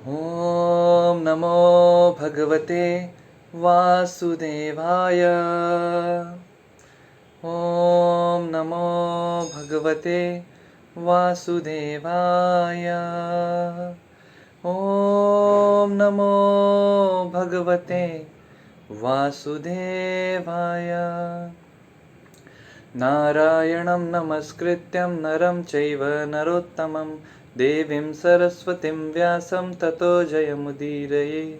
ॐ नमो भगवते वासुदेवाय। ॐ नमो भगवते वासुदेवाय। ॐ नमो भगवते वासुदेवाय। नारायणं नमस्कृत्यं नरं चैव नरोत्तमं देवीं सरस्वतीं व्यासं ततो जयमुदीरये।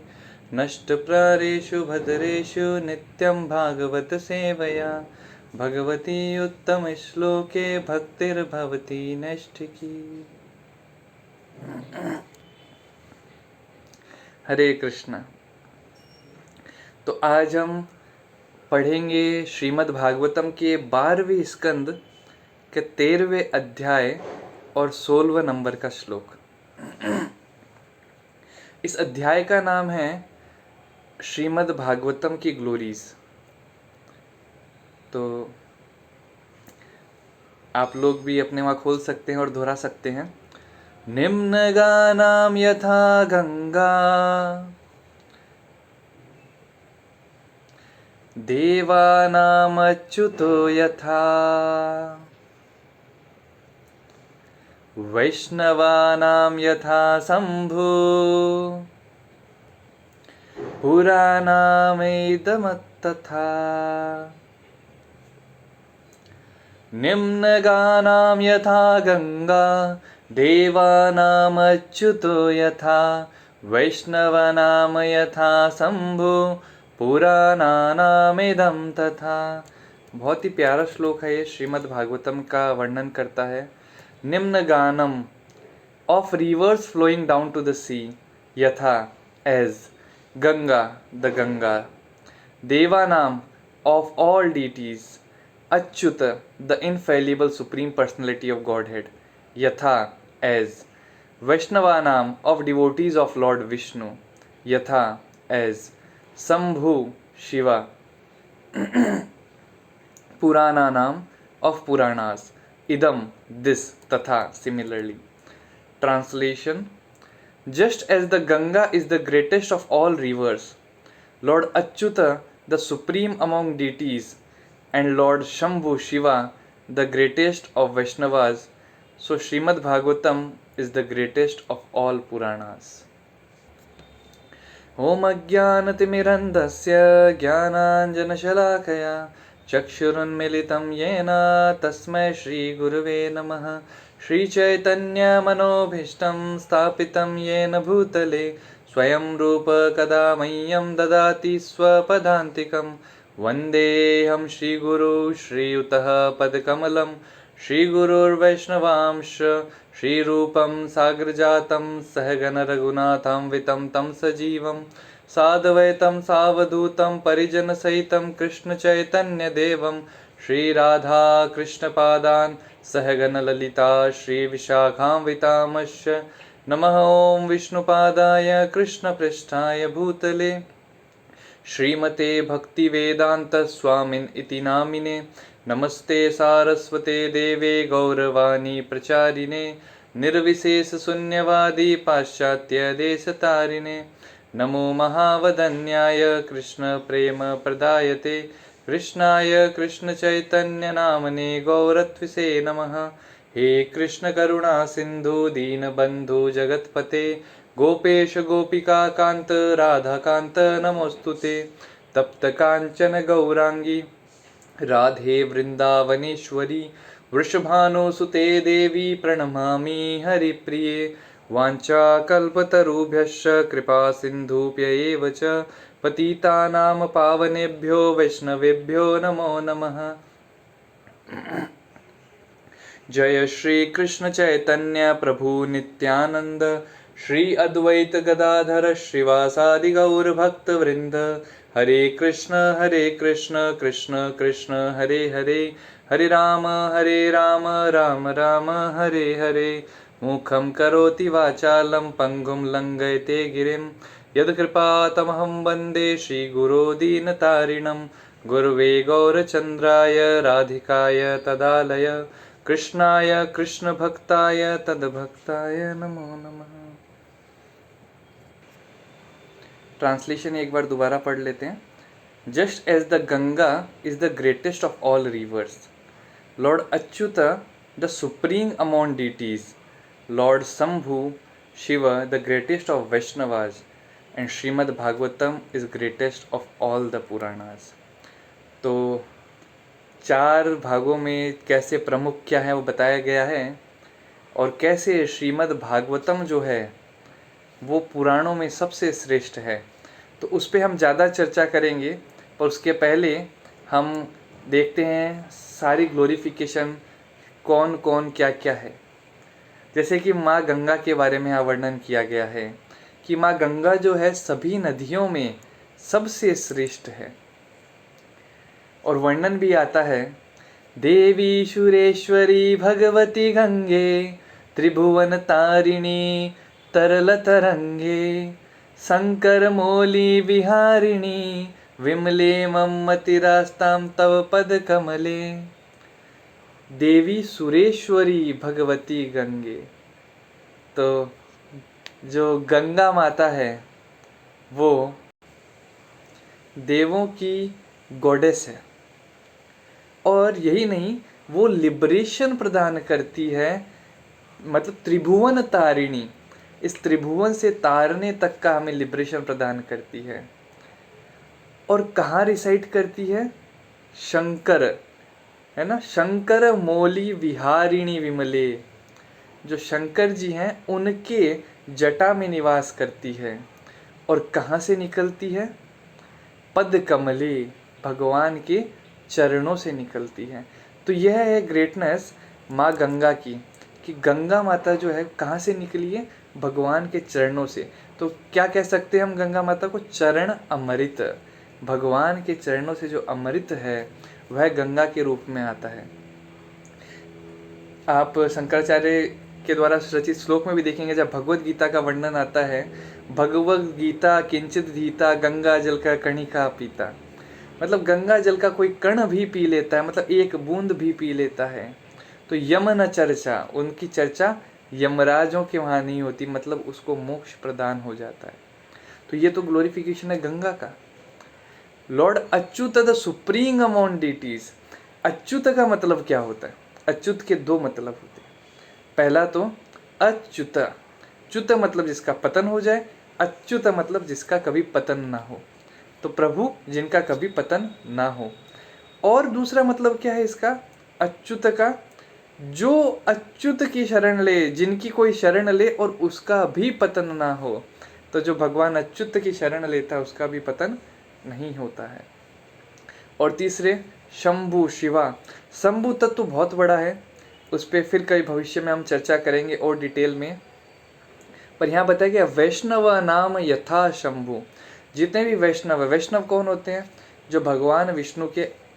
नष्टप्रायेषु भद्रेषु नित्यं भागवत सेवया भगवती उत्तमश्लोके भक्तिर्भवती नैष्ठिकी। हरे कृष्णा। तो आज हम पढ़ेंगे श्रीमद् भागवतम के 12वें स्कंद के 13वें अध्याय और 16वें नंबर का श्लोक। इस अध्याय का नाम है श्रीमद् भागवतम की ग्लोरीज। तो आप लोग भी अपने वहाँ खोल सकते हैं और दोहरा सकते हैं। निम्न गानाम यथा गंगा देवानामच्युतो यथा वैष्णवानां यथा शम्भु पुराणामेदमत्तथा। निम्नगानां यथा गंगा देवानामच्युतो यथा वैष्णवानां यथा शम्भु पुराणानामिदं तथा। बहुत ही प्यारा श्लोक है ये, श्रीमद् भागवतम का वर्णन करता है। निम्न गानम of rivers flowing down to the sea यथा एज गंगा द गंगा, देवानाम of all deities, Achyuta the infallible supreme personality of Godhead, यथा एज वैष्णवानाम of devotees of Lord Vishnu, यथा एज शंभु शिवा पुराणानाम of Puranas, idam this तथा similarly. Translation: just as the Ganga is the greatest of all rivers, Lord Achyuta the supreme among deities, and Lord Shambhu Shiva the greatest of Vaishnavas, so Srimad Bhagavatam is the greatest of all Puranas. Om Ajnanatimirandhasya Jnananjanashalakaya चक्षुरुन्मीलितं येन तस्मै श्रीगुरुवे नमः। श्रीचैतन्यमनोभीष्टं स्थापितं येन भूतले स्वयं रूप कदा मह्यं ददाति स्वपदान्तिकं। वन्देऽहं श्रीगुरु श्रीयुतः पदकमलं श्रीगुरुर्वैष्णवांश श्रीरूपं साग्रजातं सहगण रघुनाथान्वितं तं सजीवं साद्वैतं सावधूतं परिजनसहितं कृष्णचैतन्यदेवं श्रीराधा कृष्णपादान् सहगण ललिता श्रीविशाखान्वितांश्च। नमः ॐ विष्णुपादाय कृष्णपृष्ठाय भूतले श्रीमते भक्तिवेदांत स्वामिन् इति नामिने। नमस्ते सारस्वते देवे गौरवाणी प्रचारिणे निर्विशेष शून्यवादी पाश्चात्य देशतारिणे। नमो महावदन्याय कृष्ण प्रेम प्रदायते कृष्णाय कृष्ण चैतन्य नामने गौरत्विषे नमः। हे कृष्ण करुणा सिंधु दीनबंधु जगतपते गोपेश गोपिका कांत राधा कांत नमोस्तुते। तप्त कांचन गौरांगी राधे वृंदावनेश्वरी वृषभानुसुते देवी प्रणमामि हरिप्रिये। वाञ्छाकल्पतरुभ्यश्च कृपा सिन्धुभ्यैव च पतितानां पावनेभ्यो वैष्णवेभ्यो नमो नमः। जय श्री कृष्ण चैतन्य प्रभु नित्यानंद श्री अद्वैत गदाधर श्रीवासादि गौर भक्त वृंद। हरे कृष्ण कृष्ण कृष्ण हरे हरे, हरे राम राम राम हरे हरे। मुखं करोति वाचालं पंगुं लंघयते गिरिं यत्कृपातमहं वन्दे श्रीगुरो दीनतारिणं। गुरुवे गौरचन्द्राय राधिकाय तदालय कृष्णाय कृष्णभक्ताय तद्भक्ताय नमो नमः। ट्रांसलेशन एक बार दोबारा पढ़ लेते हैं। Just as the Ganga is the greatest of all rivers, lord Achyuta the supreme among deities, lord Shambhu Shiva the greatest of Vaishnavas, and Shrimad Bhagavatam is greatest of all the Puranas. तो 4 भागों में कैसे प्रमुख क्या है वो बताया गया है, और कैसे श्रीमद् भागवतम जो है वो पुराणों में सबसे श्रेष्ठ है। तो उस पर हम ज़्यादा चर्चा करेंगे, पर उसके पहले हम देखते हैं सारी ग्लोरिफिकेशन कौन कौन क्या क्या है। जैसे कि माँ गंगा के बारे में यहाँ वर्णन किया गया है कि माँ गंगा जो है सभी नदियों में सबसे श्रेष्ठ है। और वर्णन भी आता है, देवी सुरेश्वरी भगवती गंगे त्रिभुवन तारिणी तरल तरंगे, शंकर मौली विहारिणी विमले मम्मतिरास्ताम तव पद कमले। देवी सुरेश्वरी भगवती गंगे, तो जो गंगा माता है वो देवों की गॉडेस है, और यही नहीं वो लिबरेशन प्रदान करती है, मतलब त्रिभुवन तारिणी, इस त्रिभुवन से तारने तक का हमें लिबरेशन प्रदान करती है। और कहाँ रिसाइड करती है? शंकर, है ना, शंकर मौली विहारिणी विमले, जो शंकर जी हैं उनके जटा में निवास करती है। और कहाँ से निकलती है? पद कमले, भगवान के चरणों से निकलती है। तो यह है ग्रेटनेस माँ गंगा की, कि गंगा माता जो है कहाँ से निकली है? भगवान के चरणों से। तो क्या कह सकते हैं हम गंगा माता को? चरण अमृत, भगवान के चरणों से जो अमृत है वह गंगा के रूप में आता है। आप शंकराचार्य के द्वारा रचित श्लोक में भी देखेंगे, जब भगवत गीता का वर्णन आता है, भगवत गीता किंचित धीता गंगा जल का कणिका पीता, मतलब गंगा जल का कोई कण भी पी लेता है, मतलब एक बूंद भी पी लेता है, तो यम न चर्चा, उनकी चर्चा यमराजों के वहाँ नहीं होती, मतलब उसको मोक्ष प्रदान हो जाता है। तो ये तो ग्लोरिफिकेशन है गंगा का। Lord Achyut the supreme among deities, Achyut का मतलब क्या होता है? अच्युत के 2 मतलब होते हैं। पहला तो अच्युत, च्युत मतलब जिसका पतन हो जाए, अच्युत मतलब जिसका कभी पतन ना हो। तो प्रभु जिनका कभी पतन ना हो। और दूसरा मतलब क्या है इसका अच्युत का? जो अच्युत की शरण ले, जिनकी कोई शरण ले और उसका भी पतन ना हो। तो जो भगवान अच्युत की शरण लेता है उसका भी पतन नहीं होता है। और तीसरे शंभु शिवा, शंभु तत्व बहुत बड़ा है, उस पर फिर कभी भविष्य में हम चर्चा करेंगे और डिटेल में। पर यहाँ बताया गया वैष्णव नाम यथा शंभु, जितने भी वैष्णव, वैष्णव कौन होते हैं? जो भगवान विष्णु के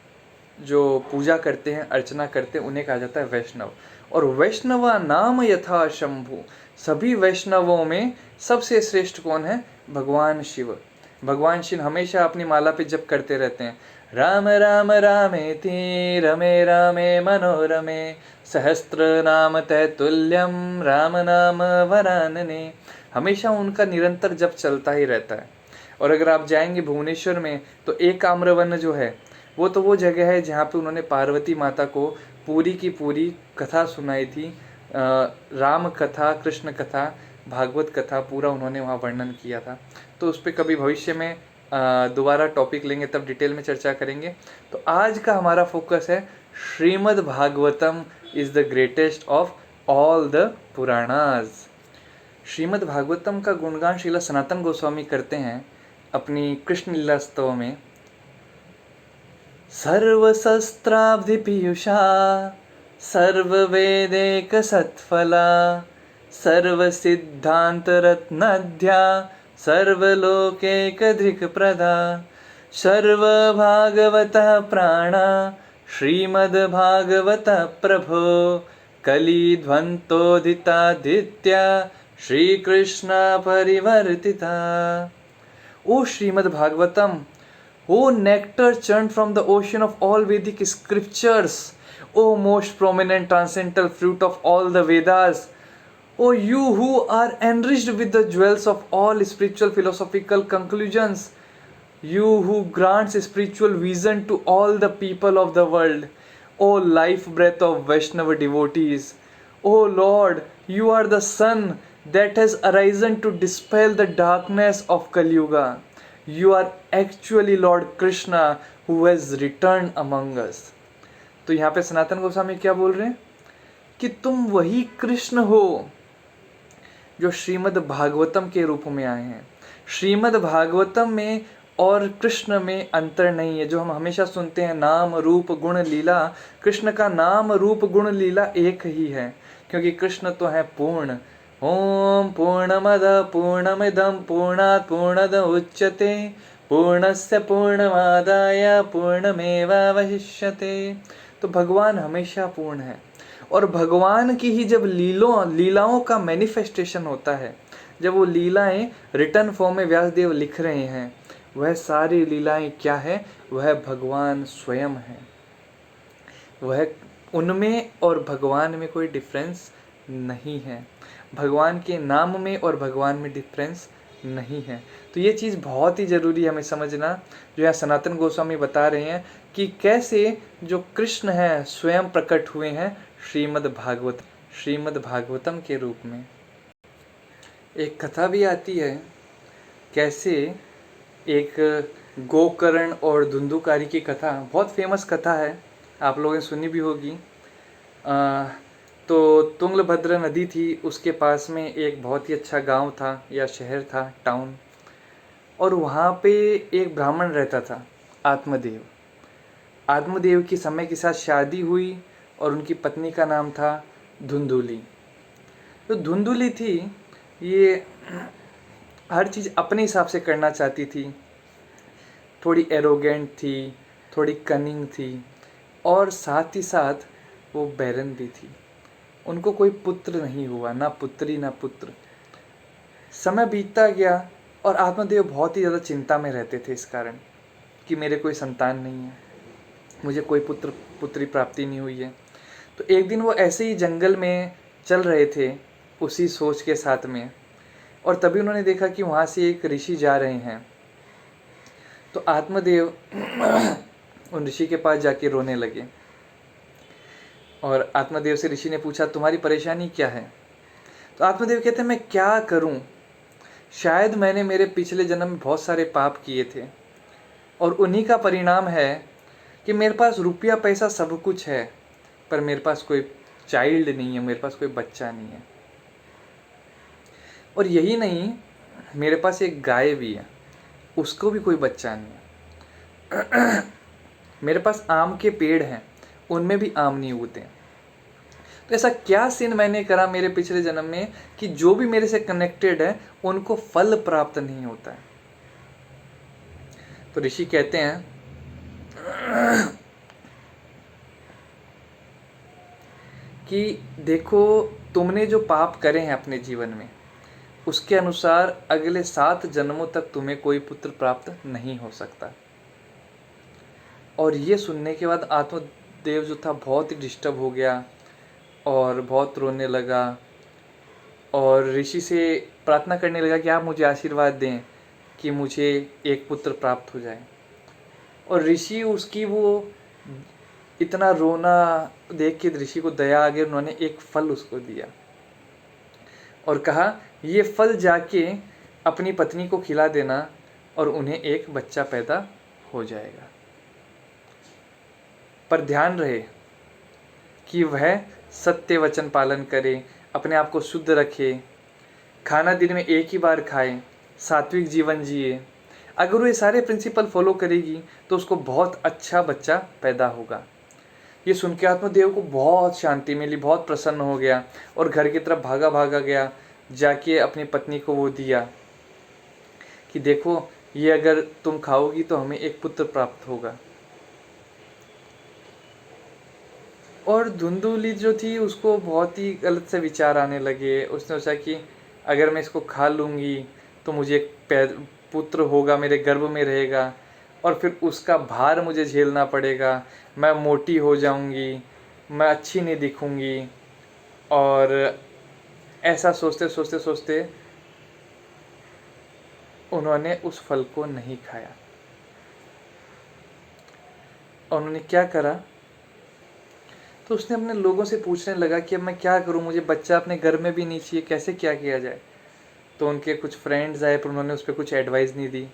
जो पूजा करते हैं, अर्चना करते हैं, उन्हें कहा जाता है वैष्णव। और वैष्णव नाम यथा शंभु, सभी वैष्णवों में सबसे श्रेष्ठ कौन है? भगवान शिव। भगवान शिव हमेशा अपनी माला पे जप करते रहते हैं, राम राम रामेति रमे रामे मनोरमे सहस्त्र नाम तैतुल्यम राम नाम वरानने। हमेशा उनका निरंतर जप चलता ही रहता है। और अगर आप जाएंगे भुवनेश्वर में तो एक आम्रवन जो है वो जगह है जहाँ पे उन्होंने पार्वती माता को पूरी की पूरी कथा सुनाई थी, राम कथा, कृष्ण कथा, भागवत कथा, पूरा उन्होंने वहाँ वर्णन किया था। तो उस पर कभी भविष्य में दोबारा टॉपिक लेंगे, तब डिटेल में चर्चा करेंगे। तो आज का हमारा फोकस है Shrimad Bhagavatam is the greatest of all the Puranas. Shrimad Bhagavatam का गुणगान श्रीला सनातन गोस्वामी करते हैं अपनी कृष्ण लीला स्तव में। सर्वशस्त्राब्धि पीयूषा सर्ववेदेक सत्फला सर्वसिद्धांत रत्नध्या सर्वलोकैकधृक् प्रदा सर्वभागवतः प्राणा श्रीमद्भागवतः प्रभो कलिध्वंतोदितादित्या Shrikrishna परिवर्तिता। O Srimad-Bhagavatam, O nectar churned from the ocean of all Vedic scriptures, O most prominent transcendental fruit of all the Vedas, O you who are enriched with the jewels of all spiritual philosophical conclusions, you who grants spiritual vision to all the people of the world, O life breath of Vaishnava devotees, O Lord, you are the sun that has arisen to dispel the darkness of Kali Yuga. You are actually Lord Krishna who has returned among us. तो यहाँ पे सनातन गोस्वामी क्या बोल रहे हैं कि तुम वही कृष्ण हो जो श्रीमद् भागवतम के रूप में आए हैं। श्रीमद् भागवतम में और कृष्ण में अंतर नहीं है। जो हम हमेशा सुनते हैं नाम रूप गुण लीला, कृष्ण का नाम रूप गुण लीला एक ही है, क्योंकि कृष्ण तो है पूर्ण। ओम पूर्णमद पूर्णमिदं पूर्णात् पूर्णमुदच्यते पूर्णस्य पूर्णमादाय पूर्णमेवावशिष्यते। तो भगवान हमेशा पूर्ण है, और भगवान की ही जब लीलाओं का मैनिफेस्टेशन होता है, जब वो लीलाएं रिटर्न फॉर्म में व्यासदेव लिख रहे हैं, वह सारी लीलाएं क्या है, वह भगवान स्वयं है। वह उनमें और भगवान में कोई डिफरेंस नहीं है। भगवान के नाम में और भगवान में डिफरेंस नहीं है। तो ये चीज़ बहुत ही ज़रूरी है हमें समझना, जो यहाँ सनातन गोस्वामी बता रहे हैं कि कैसे जो कृष्ण है स्वयं प्रकट हुए हैं श्रीमद् भागवतम के रूप में। एक कथा भी आती है कैसे एक गोकर्ण और धुंधुकारी की कथा, बहुत फेमस कथा है, आप लोगों ने सुनी भी होगी। तो तुंगभद्रा नदी थी, उसके पास में एक बहुत ही अच्छा गांव था या शहर था, टाउन, और वहाँ पे एक ब्राह्मण रहता था, आत्मदेव की समय के साथ शादी हुई और उनकी पत्नी का नाम था धुंधुली। तो धुंधुली थी, ये हर चीज़ अपने हिसाब से करना चाहती थी, थोड़ी एरोगेंट थी, थोड़ी कनिंग थी, और साथ ही साथ वो बैरन भी थी। उनको कोई पुत्र नहीं हुआ, ना पुत्री ना पुत्र। समय बीतता गया और आत्मदेव बहुत ही ज़्यादा चिंता में रहते थे इस कारण कि मेरे कोई संतान नहीं है, मुझे कोई पुत्री प्राप्ति नहीं हुई है। तो एक दिन वो ऐसे ही जंगल में चल रहे थे उसी सोच के साथ में, और तभी उन्होंने देखा कि वहाँ से एक ऋषि जा रहे हैं। तो आत्मदेव उन ऋषि के पास जाके रोने लगे, और आत्मदेव से ऋषि ने पूछा तुम्हारी परेशानी क्या है। तो आत्मदेव कहते हैं मैं क्या करूं, शायद मैंने मेरे पिछले जन्म में बहुत सारे पाप किए थे, और उन्हीं का परिणाम है कि मेरे पास रुपया पैसा सब कुछ है, पर मेरे पास कोई चाइल्ड नहीं है, मेरे पास कोई बच्चा नहीं है। और यही नहीं, मेरे पास एक गाय भी है, उसको भी कोई बच्चा नहीं है। मेरे पास आम के पेड़ हैं, उनमें भी आम नहीं उगते। तो ऐसा क्या सिन मैंने करा मेरे पिछले जन्म में कि जो भी मेरे से कनेक्टेड है उनको फल प्राप्त नहीं होता है। तो ऋषि कहते हैं कि देखो तुमने जो पाप करे हैं अपने जीवन में, उसके अनुसार अगले 7 जन्मों तक तुम्हें कोई पुत्र प्राप्त नहीं हो सकता। और ये सुनने के बाद आत्मदेव जो था बहुत ही डिस्टर्ब हो गया और बहुत रोने लगा, और ऋषि से प्रार्थना करने लगा कि आप मुझे आशीर्वाद दें कि मुझे एक पुत्र प्राप्त हो जाए। और ऋषि उसकी वो इतना रोना देख के ऋषि को दया आ गई, उन्होंने एक फल उसको दिया और कहा ये फल जाके अपनी पत्नी को खिला देना और उन्हें एक बच्चा पैदा हो जाएगा। पर ध्यान रहे कि वह सत्य वचन पालन करे, अपने आप को शुद्ध रखे, खाना दिन में एक ही बार खाए, सात्विक जीवन जिए। अगर वो ये सारे प्रिंसिपल फॉलो करेगी तो उसको बहुत अच्छा बच्चा पैदा होगा। ये सुन के आत्मदेव को बहुत शांति मिली, बहुत प्रसन्न हो गया और घर की तरफ भागा गया, जाके अपनी पत्नी को वो दिया कि देखो ये अगर तुम खाओगी तो हमें एक पुत्र प्राप्त होगा। और धुंधुली जो थी उसको बहुत ही गलत से विचार आने लगे। उसने सोचा कि अगर मैं इसको खा लूँगी तो मुझे एक पुत्र होगा, मेरे गर्भ में रहेगा, और फिर उसका भार मुझे झेलना पड़ेगा, मैं मोटी हो जाऊंगी, मैं अच्छी नहीं दिखूंगी, और ऐसा सोचते सोचते सोचते उन्होंने उस फल को नहीं खाया। उन्होंने क्या करा, तो उसने अपने लोगों से पूछने लगा कि अब मैं क्या करूं, मुझे बच्चा अपने घर में भी नहीं चाहिए, कैसे क्या किया जाए। तो उनके कुछ फ्रेंड्स आए पर उन्होंने उस पर कुछ एडवाइस नहीं दी।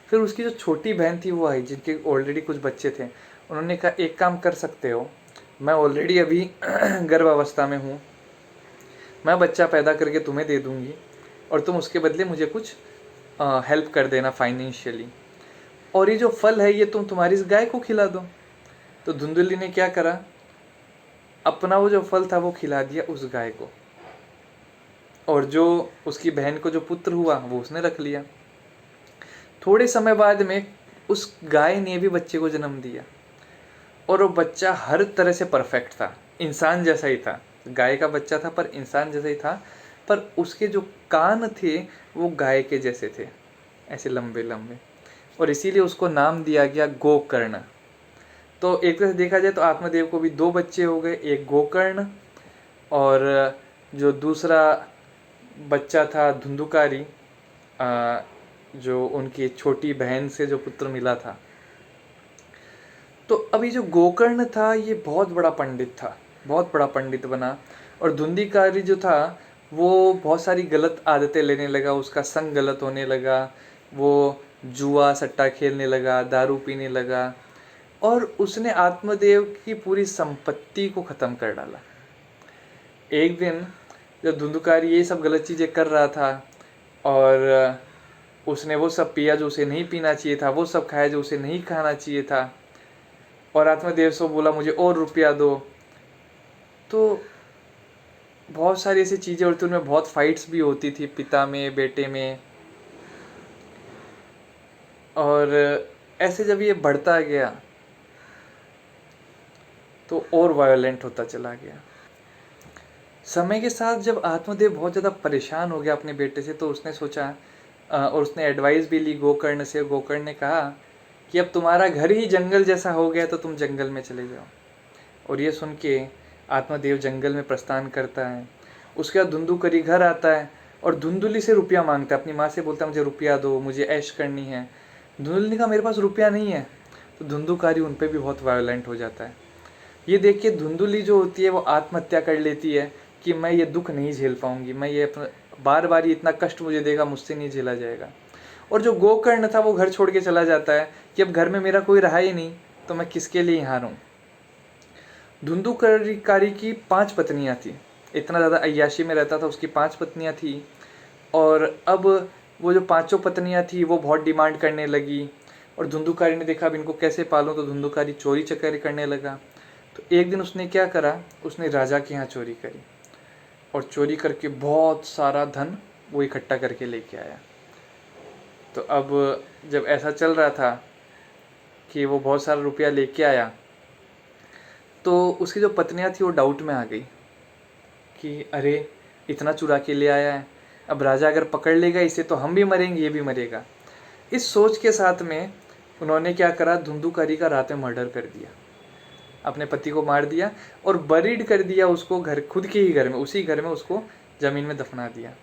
फिर उसकी जो छोटी बहन थी वो आई, जिनके ऑलरेडी कुछ बच्चे थे। उन्होंने कहा एक काम कर सकते हो, मैं ऑलरेडी अभी गर्भावस्था में हूँ, मैं बच्चा पैदा करके तुम्हें दे दूँगी और तुम उसके बदले मुझे कुछ हेल्प कर देना फाइनेंशियली, और ये जो फल है ये तुम तुम्हारी इस गाय को खिला दो। तो धुंधुली ने क्या करा, अपना वो जो फल था वो खिला दिया उस गाय को, और जो उसकी बहन को जो पुत्र हुआ वो उसने रख लिया। थोड़े समय बाद में उस गाय ने भी बच्चे को जन्म दिया, और वो बच्चा हर तरह से परफेक्ट था, इंसान जैसा ही था। गाय का बच्चा था पर इंसान जैसा ही था, पर उसके जो कान थे वो गाय के जैसे थे, ऐसे लंबे लंबे, और इसीलिए उसको नाम दिया गया गोकर्ण। तो एक तरह से देखा जाए तो आत्मदेव को भी दो बच्चे हो गए, एक गोकर्ण और जो दूसरा बच्चा था धुंधुकारी, जो उनकी छोटी बहन से जो पुत्र मिला था। तो अभी जो गोकर्ण था ये बहुत बड़ा पंडित था, बहुत बड़ा पंडित बना, और धुंधिकारी जो था वो बहुत सारी गलत आदतें लेने लगा, उसका संग गलत होने लगा, वो जुआ सट्टा खेलने लगा, दारू पीने लगा, और उसने आत्मदेव की पूरी संपत्ति को ख़त्म कर डाला। एक दिन जब धुंधुकारी ये सब गलत चीज़ें कर रहा था, और उसने वो सब पिया जो उसे नहीं पीना चाहिए था, वो सब खाया जो उसे नहीं खाना चाहिए था, और आत्मदेव से बोला मुझे और रुपया दो। तो बहुत सारी ऐसी चीज़ें होती, उनमें बहुत फाइट्स भी होती थी पिता में बेटे में, और ऐसे जब ये बढ़ता गया तो और वायलेंट होता चला गया। समय के साथ जब आत्मदेव बहुत ज़्यादा परेशान हो गया अपने बेटे से, तो उसने सोचा और उसने एडवाइस भी ली गोकर्ण से। गोकर्ण ने कहा कि अब तुम्हारा घर ही जंगल जैसा हो गया तो तुम जंगल में चले जाओ। और ये सुन के आत्मदेव जंगल में प्रस्थान करता है। उसके बाद धुंधुकरी घर आता है और धुंधुली से रुपया मांगता है, अपनी माँ से बोलता है मुझे रुपया दो, मुझे ऐश करनी है। धुंधुली ने कहा मेरे पास रुपया नहीं है। तो धुंधुकारी उन पर भी बहुत वायलेंट हो जाता है। ये देख के धुंधुली जो होती है वो आत्महत्या कर लेती है कि मैं ये दुख नहीं झेल पाऊंगी, मैं ये अपना बार बार ये इतना कष्ट मुझे देगा, मुझसे नहीं झेला जाएगा। और जो गोकर्ण था वो घर छोड़ के चला जाता है कि अब घर में मेरा कोई रहा ही नहीं, तो मैं किसके लिए यहाँ रहूँ। धुंधुकारी की 5 पत्नियाँ थी, इतना ज़्यादा अय्याशी में रहता था, उसकी 5 पत्नियाँ थी। और अब वो जो 5 पत्नियाँ थी वो बहुत डिमांड करने लगी, और धुंधुकारी ने देखा अब इनको कैसे पालूं, तो धुंधुकारी चोरी चकारी करने लगा। तो एक दिन उसने क्या करा, उसने राजा के यहाँ चोरी करी, और चोरी करके बहुत सारा धन वो इकट्ठा करके लेके आया। तो अब जब ऐसा चल रहा था कि वो बहुत सारा रुपया लेके आया, तो उसकी जो पत्नियां थी वो डाउट में आ गई कि अरे इतना चुरा के ले आया है, अब राजा अगर पकड़ लेगा इसे तो हम भी मरेंगे, ये भी मरेगा। इस सोच के साथ में उन्होंने क्या करा, धुंधुकारी का रात में मर्डर कर दिया, अपने पति को मार दिया और बरीड कर दिया उसको घर, खुद के ही घर में, उसी घर में उसको ज़मीन में दफना दिया।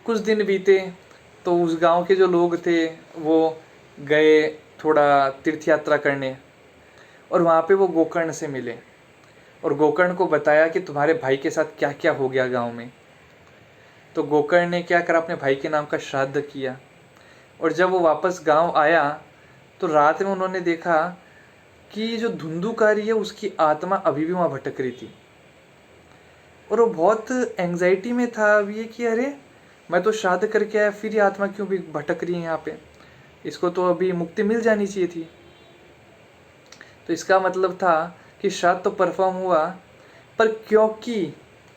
कुछ दिन बीते तो उस गांव के जो लोग थे वो गए थोड़ा तीर्थ यात्रा करने, और वहाँ पे वो गोकर्ण से मिले, और गोकर्ण को बताया कि तुम्हारे भाई के साथ क्या क्या हो गया गांव में। तो गोकर्ण ने क्या करा, अपने भाई के नाम का श्राद्ध किया। और जब वो वापस गांव आया तो रात में उन्होंने देखा कि जो धुंधुकारी है उसकी आत्मा अभी भी वहाँ भटक रही थी, और वो बहुत एंग्जाइटी में था अब ये कि अरे मैं तो श्राद्ध करके आया, फिर ये आत्मा क्यों भी भटक रही है यहाँ पे, इसको तो अभी मुक्ति मिल जानी चाहिए थी। तो इसका मतलब था कि श्राद्ध तो परफॉर्म हुआ, पर क्योंकि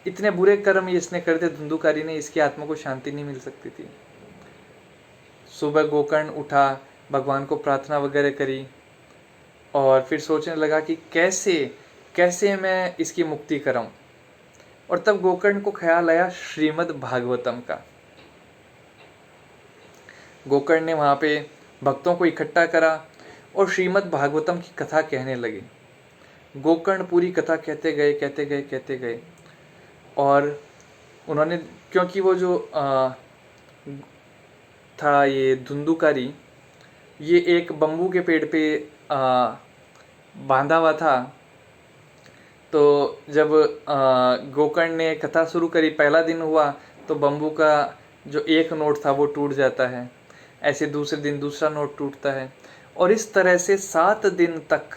इतने बुरे कर्म ये इसने कर दिए धुंधुकारी ने, इसकी आत्मा को शांति नहीं मिल सकती थी। सुबह गोकर्ण उठा, भगवान को प्रार्थना वगैरह करी, और फिर सोचने लगा कि कैसे कैसे मैं इसकी मुक्ति कराऊं। और तब गोकर्ण को ख्याल आया श्रीमद् भागवतम का। गोकर्ण ने वहाँ पे भक्तों को इकट्ठा करा और श्रीमद् भागवतम की कथा कहने लगे। गोकर्ण पूरी कथा कहते गए कहते गए कहते गए, और उन्होंने, क्योंकि वो जो था ये धुंधुकारी, ये एक बम्बू के पेड़ पे बांधा हुआ था। तो जब गोकर्ण ने कथा शुरू करी, पहला दिन हुआ तो बम्बू का जो एक नोट था वो टूट जाता है, ऐसे दूसरे दिन दूसरा नोट टूटता है, और इस तरह से 7 दिन तक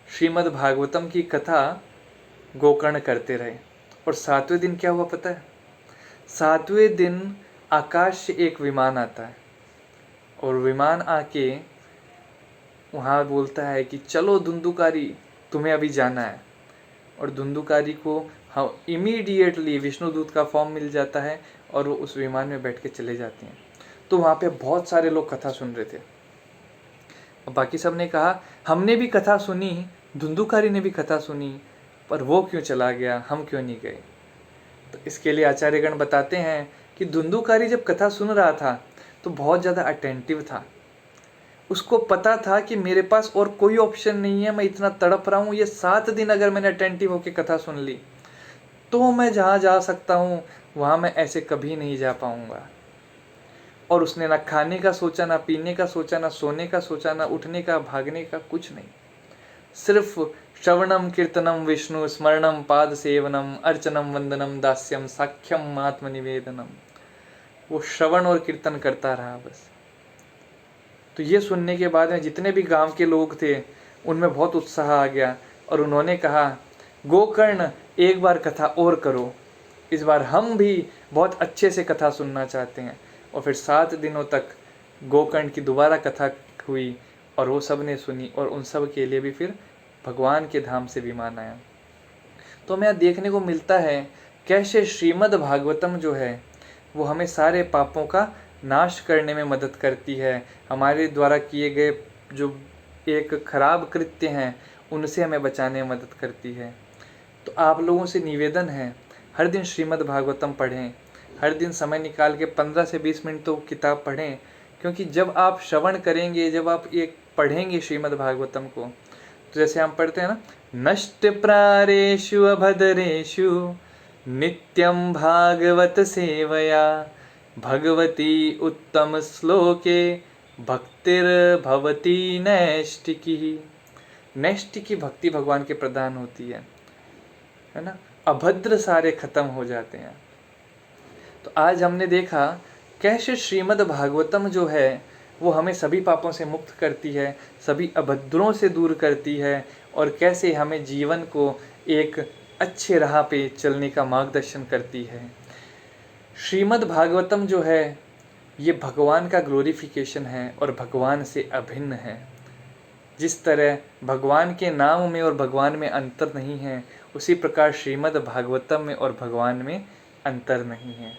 श्रीमद् भागवतम की कथा गोकर्ण करते रहे। और 7वें दिन क्या हुआ पता है? 7वें दिन आकाश से एक विमान आता है, और विमान आके वहाँ बोलता है कि चलो धुंधुकारी, तुम्हें अभी जाना है। और धुंधुकारी को हम इमीडिएटली विष्णुदूत का फॉर्म मिल जाता है और वो उस विमान में बैठ के चले जाते हैं। तो वहाँ पे बहुत सारे लोग कथा सुन रहे थे। अब बाकी सब ने कहा हमने भी कथा सुनी, धुंधुकारी ने भी कथा सुनी, पर वो क्यों चला गया, हम क्यों नहीं गए? तो इसके लिए आचार्यगण बताते हैं कि धुंधुकारी जब कथा सुन रहा था तो बहुत ज़्यादा अटेंटिव था। उसको पता था कि मेरे पास और कोई ऑप्शन नहीं है, मैं इतना तड़प रहा हूँ, ये 7 दिन अगर मैंने अटेंटिव होकर कथा सुन ली तो मैं जहाँ जा सकता हूँ वहाँ मैं ऐसे कभी नहीं जा पाऊँगा। और उसने ना खाने का सोचा, ना पीने का सोचा, ना सोने का सोचा, ना उठने का, भागने का, कुछ नहीं। सिर्फ श्रवणम कीर्तनम विष्णु स्मरणम पाद सेवनम अर्चनम वंदनम दास्यम साख्यम आत्मनिवेदनम, वो श्रवण और कीर्तन करता रहा बस। तो ये सुनने के बाद में जितने भी गांव के लोग थे उनमें बहुत उत्साह आ गया, और उन्होंने कहा गोकर्ण एक बार कथा और करो, इस बार हम भी बहुत अच्छे से कथा सुनना चाहते हैं। और फिर 7 दिनों तक गोकर्ण की दोबारा कथा हुई, और वो सब ने सुनी, और उन सब के लिए भी फिर भगवान के धाम से विमान आया। तो हमें यहाँ देखने को मिलता है कैसे श्रीमद् भागवतम जो है वो हमें सारे पापों का नाश करने में मदद करती है। हमारे द्वारा किए गए जो एक खराब कृत्य हैं उनसे हमें बचाने में मदद करती है। तो आप लोगों से निवेदन है, हर दिन श्रीमद् भागवतम पढ़ें, हर दिन समय निकाल के 15 से 20 मिनट तो किताब पढ़ें। क्योंकि जब आप श्रवण करेंगे, जब आप एक पढ़ेंगे श्रीमद् भागवतम को, तो जैसे हम पढ़ते हैं ना, नष्ट प्रारेषु अभद्रेषु नित्यं भागवत सेवया भगवती उत्तम श्लोके भक्तिर्भवती नैष्टिकी। नैष्टिकी भक्ति भगवान के प्रदान होती है ना। अभद्र सारे खत्म हो जाते हैं। तो आज हमने देखा कैसे श्रीमद् भागवतम जो है वो हमें सभी पापों से मुक्त करती है, सभी अभद्रों से दूर करती है, और कैसे हमें जीवन को एक अच्छे राह पे चलने का मार्गदर्शन करती है। श्रीमद् भागवतम जो है ये भगवान का ग्लोरिफिकेशन है और भगवान से अभिन्न है। जिस तरह भगवान के नाम में और भगवान में अंतर नहीं है, उसी प्रकार श्रीमद् भागवतम में और भगवान में अंतर नहीं है।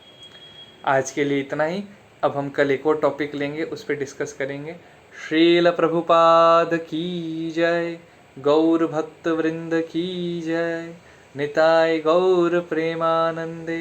आज के लिए इतना ही। अब हम कल एक और टॉपिक लेंगे, उस पर डिस्कस करेंगे। श्रील प्रभुपाद की जय, गौर भक्त वृंद की जय, निताय गौर प्रेमानंदे।